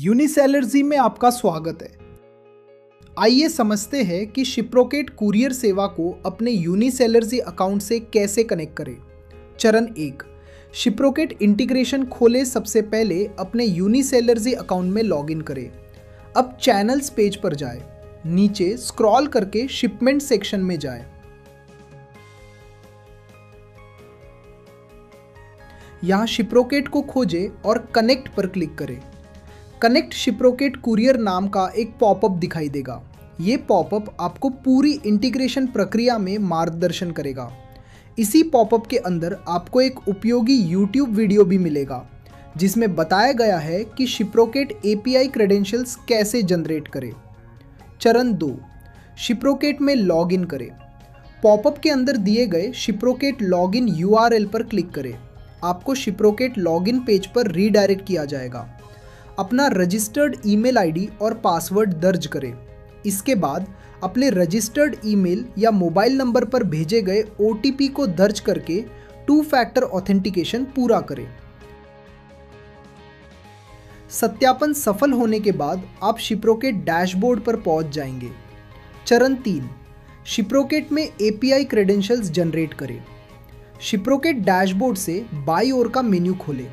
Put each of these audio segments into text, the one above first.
यूनिसेलर्जी में आपका स्वागत है। आइए समझते हैं कि शिप्रोकेट कुरियर सेवा को अपने यूनिसेलर्जी अकाउंट से कैसे कनेक्ट करें। चरण 1, शिप्रोकेट इंटीग्रेशन खोले। सबसे पहले अपने यूनिसेलर्जी अकाउंट में लॉगिन करें। अब चैनल्स पेज पर जाएं। नीचे स्क्रॉल करके शिपमेंट सेक्शन में जाएं। यहाँ शिप्रोकेट को खोजें और कनेक्ट पर क्लिक करें। कनेक्ट शिप्रोकेट कुरियर नाम का एक पॉपअप दिखाई देगा। ये पॉपअप आपको पूरी इंटीग्रेशन प्रक्रिया में मार्गदर्शन करेगा। इसी पॉपअप के अंदर आपको एक उपयोगी YouTube वीडियो भी मिलेगा जिसमें बताया गया है कि शिप्रोकेट API क्रेडेंशियल्स कैसे जनरेट करें। चरण 2, शिप्रोकेट में लॉगिन करें। पॉपअप के अंदर दिए गए शिप्रोकेट लॉगिन URL पर क्लिक करें। आपको शिप्रोकेट लॉगिन पेज पर रीडायरेक्ट किया जाएगा। अपना रजिस्टर्ड ईमेल आईडी और पासवर्ड दर्ज करें। इसके बाद अपने रजिस्टर्ड ईमेल या मोबाइल नंबर पर भेजे गए OTP को दर्ज करके 2 फैक्टर ऑथेंटिकेशन पूरा करें। सत्यापन सफल होने के बाद आप शिप्रोकेट डैशबोर्ड पर पहुंच जाएंगे। चरण 3, शिप्रोकेट में API क्रेडेंशियल्स जनरेट करें। शिप्रोकेट डैशबोर्ड से बाईं ओर का मेन्यू खोलें।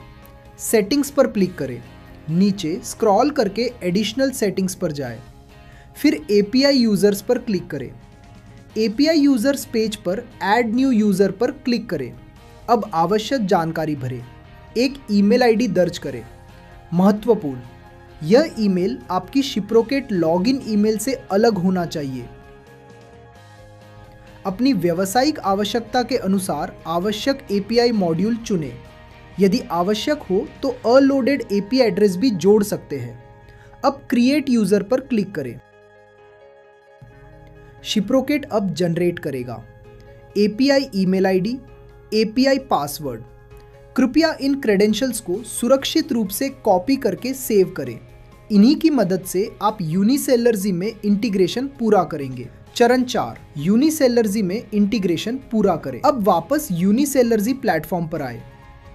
सेटिंग्स पर क्लिक करें। नीचे स्क्रॉल करके एडिशनल सेटिंग्स पर जाएं। फिर API यूजर्स पर क्लिक करें। API यूजर्स पेज पर ऐड न्यू यूजर पर क्लिक करें। अब आवश्यक जानकारी भरें। एक ईमेल आईडी दर्ज करें। महत्वपूर्ण, यह ईमेल आपकी शिप्रोकेट लॉगिन ईमेल से अलग होना चाहिए। अपनी व्यावसायिक आवश्यकता के अनुसार आवश्यक API मॉड्यूल चुनें। यदि आवश्यक हो तो अलोडेड API एड्रेस भी जोड़ सकते हैं। अब क्रिएट यूजर पर क्लिक करें। शिप्रोकेट अब जनरेट करेगा API email ID, API password. कृपया इन क्रेडेंशियल्स को सुरक्षित रूप से कॉपी करके सेव करें। इन्हीं की मदद से आप यूनिसेलर्जी में इंटीग्रेशन पूरा करेंगे। चरण 4, यूनिसेलर्जी में इंटीग्रेशन पूरा करें। अब वापस यूनिसेलर्जी प्लेटफॉर्म पर आए।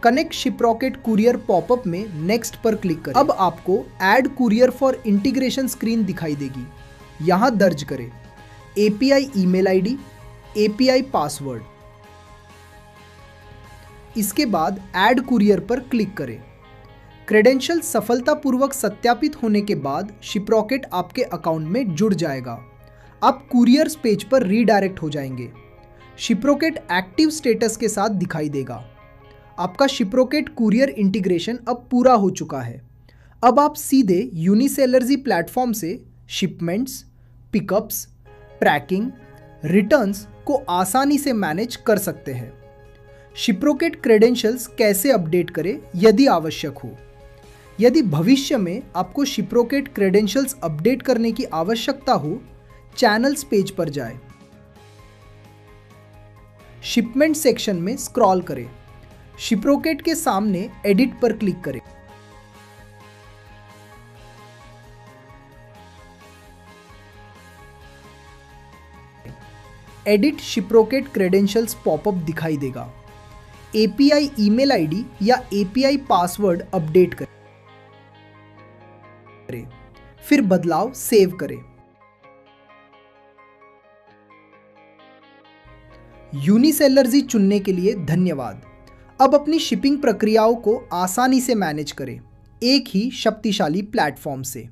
कनेक्ट शिप्रोकेट कुरियर पॉपअप में नेक्स्ट पर क्लिक करें। अब आपको add courier for integration screen दिखाई देगी। यहां दर्ज करें API email ID, API password. इसके बाद ऐड कुरियर पर क्लिक करें। क्रेडेंशियल सफलतापूर्वक सत्यापित होने के बाद शिप्रोकेट आपके अकाउंट में जुड़ जाएगा। आप कुरियर्स पेज पर रीडायरेक्ट हो जाएंगे। शिप्रोकेट एक्टिव स्टेटस के साथ दिखाई देगा। आपका शिप्रोकेट कुरियर इंटीग्रेशन अब पूरा हो चुका है। अब आप सीधे यूनिसेलर्जी प्लेटफॉर्म से शिपमेंट्स, पिकअप्स, ट्रैकिंग, रिटर्न्स को आसानी से मैनेज कर सकते हैं। शिप्रोकेट क्रेडेंशियल्स कैसे अपडेट करें यदि आवश्यक हो। यदि भविष्य में आपको शिप्रोकेट क्रेडेंशियल्स अपडेट करने की आवश्यकता हो, चैनल्स पेज पर जाएं। शिपमेंट सेक्शन में स्क्रॉल करें। शिप्रोकेट के सामने एडिट पर क्लिक करें। एडिट शिप्रोकेट क्रेडेंशियल्स पॉपअप दिखाई देगा। API ईमेल आईडी या API पासवर्ड अपडेट करें, फिर बदलाव सेव करें। यूनिसेलर्जी चुनने के लिए धन्यवाद। अब अपनी शिपिंग प्रक्रियाओं को आसानी से मैनेज करें, एक ही शक्तिशाली प्लेटफॉर्म से।